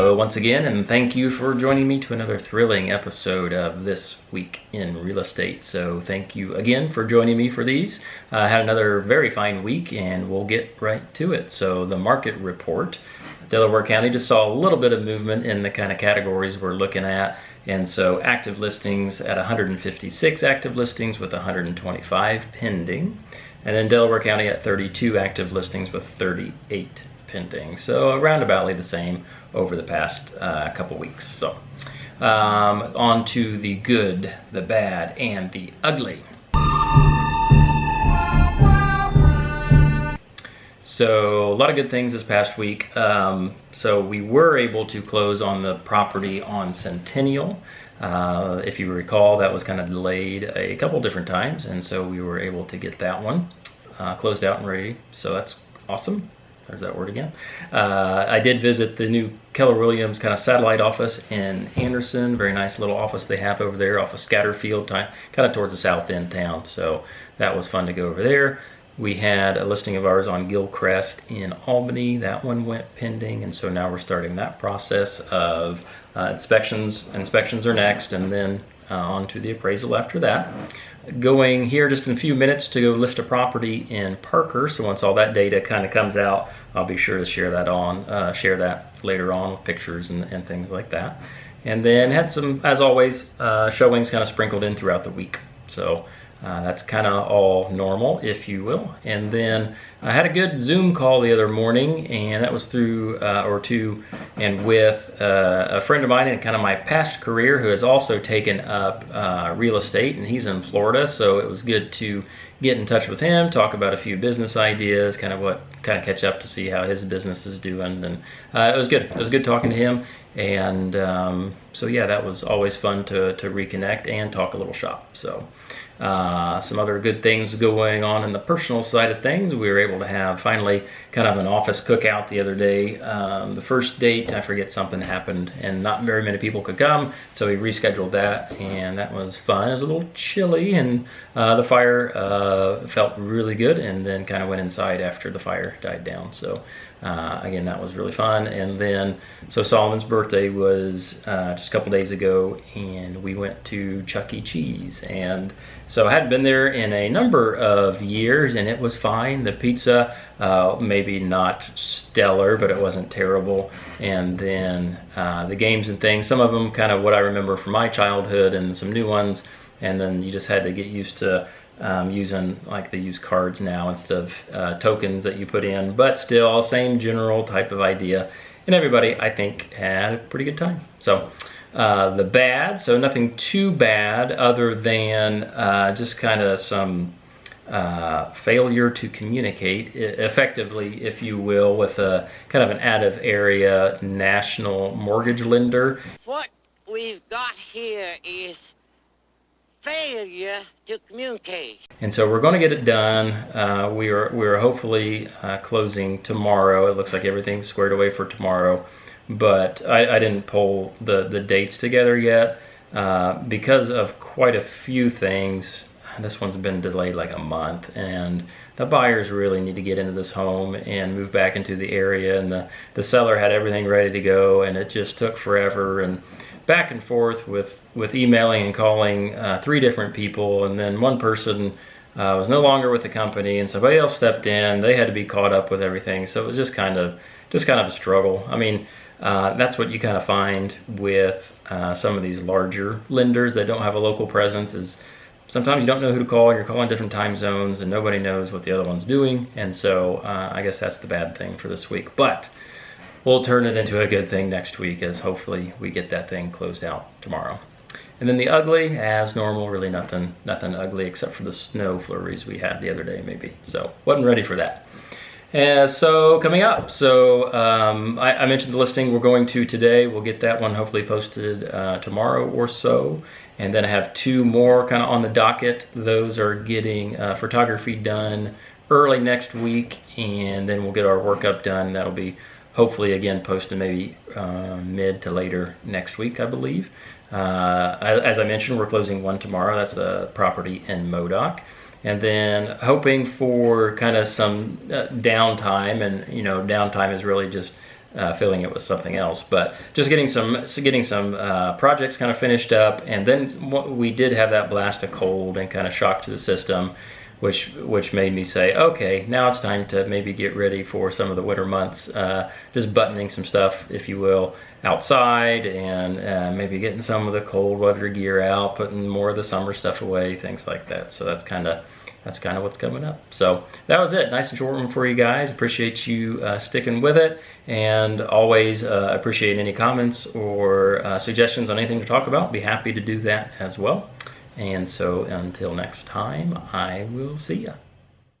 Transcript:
Hello once again, and thank you for joining me to another thrilling episode of This Week in Real Estate. So thank you again for joining me for these. I had another very fine week, and we'll get right to it. So the market report, Delaware County just saw a little bit of movement in the kind of categories we're looking at. And so active listings at 156 active listings with 125 pending. And then Delaware County at 32 active listings with 38 pending. So around about the same over the past couple weeks. So on to the good, the bad, and the ugly. So a lot of good things this past week. So we were able to close on the property on Centennial. If you recall, that was kind of delayed a couple different times, and so we were able to get that one closed out and ready. So that's awesome. There's that word again. I did visit the new Keller Williams kind of satellite office in Anderson. Very nice little office they have over there off of Scatterfield, kind of towards the south end town. So that was fun to go over there. We had a listing of ours on Gilcrest in Albany. That one went pending, and so now we're starting that process of inspections. Inspections are next, and then on to the appraisal after that. Going here just in a few minutes to go list a property in Parker. So once all that data kind of comes out, I'll be sure to share that later on with pictures and things like that. And then had some, as always, showings kind of sprinkled in throughout the week. So that's kind of all normal, if you will. And then I had a good Zoom call the other morning, and that was through with a friend of mine in kind of my past career who has also taken up real estate, and he's in Florida. So it was good to get in touch with him, talk about a few business ideas, kind of catch up to see how his business is doing. And it was good. It was good talking to him. And so yeah, that was always fun to reconnect and talk a little shop. So some other good things going on in the personal side of things. We were able to have finally kind of an office cookout the other day. The first date, I forget, something happened and not very many people could come, so we rescheduled that, and that was fun. It was a little chilly, and the fire felt really good, and then kind of went inside after the fire died down. So again, that was really fun. And then so Solomon's birthday was just a couple days ago, and we went to Chuck E. Cheese. And so I hadn't been there in a number of years, and it was fine. The pizza, maybe not stellar, but it wasn't terrible. And then the games and things, some of them kind of what I remember from my childhood, and some new ones. And then you just had to get used to using, like, they use cards now instead of tokens that you put in, but still same general type of idea. And everybody, I think, had a pretty good time. So the bad, so nothing too bad other than just kind of some failure to communicate effectively, if you will, with a kind of an out of area national mortgage lender. What we've got here is failure to communicate. And so we're going to get it done. We are hopefully closing tomorrow. It looks like everything's squared away for tomorrow, but I didn't pull the dates together yet because of quite a few things. This one's been delayed like a month, and the buyers really need to get into this home and move back into the area, and the seller had everything ready to go, and it just took forever, and back and forth with emailing and calling 3 different people, and then one person was no longer with the company, and somebody else stepped in. They had to be caught up with everything, so it was just kind of a struggle. I mean, that's what you kind of find with some of these larger lenders that don't have a local presence, is sometimes you don't know who to call. You're calling different time zones, and nobody knows what the other one's doing. And so I guess that's the bad thing for this week. But we'll turn it into a good thing next week, as hopefully we get that thing closed out tomorrow. And then the ugly, as normal, really nothing ugly except for the snow flurries we had the other day, maybe. So wasn't ready for that. So coming up, so I mentioned the listing we're going to today. We'll get that one hopefully posted tomorrow or so. And then I have 2 more kind of on the docket. Those are getting photography done early next week, and then we'll get our workup done. That'll be hopefully again posted maybe mid to later next week, I believe. As I mentioned, we're closing one tomorrow. That's a property in Modoc. And then hoping for kind of some downtime, and downtime is really just filling it with something else. But just getting some projects kind of finished up, and then we did have that blast of cold and kind of shock to the system, which made me say, okay, now it's time to maybe get ready for some of the winter months, just buttoning some stuff, if you will, outside, and maybe getting some of the cold weather gear out, putting more of the summer stuff away, things like that. So that's kind of what's coming up. So that was it. Nice and short one for you guys. Appreciate you sticking with it, and always appreciate any comments or suggestions on anything to talk about. Be happy to do that as well. And so until next time, I will see ya.